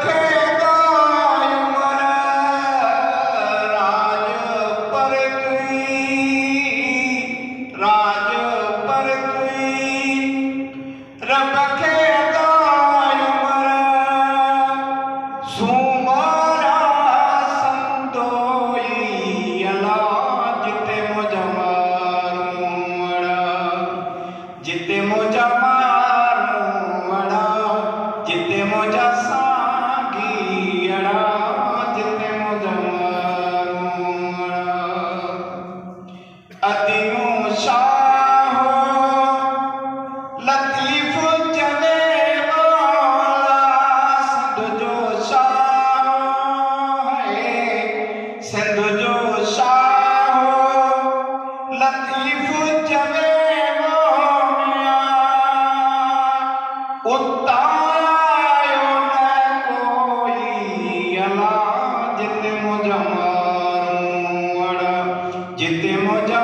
खे दायुमर राज पर तुई रब खे दायुमर सुमारा संतोई अला जिते मुझा मारूंड़ा जिते मुझा सागीड़ा जिते मुझा मारूंड़ा अदियों शाह लतीफ जने वाला सिंध जो शाह है सिंध जो शाह लतीफ जने उतायो न कोई अला जिते मुझा मारूंड़ा जिते मुझा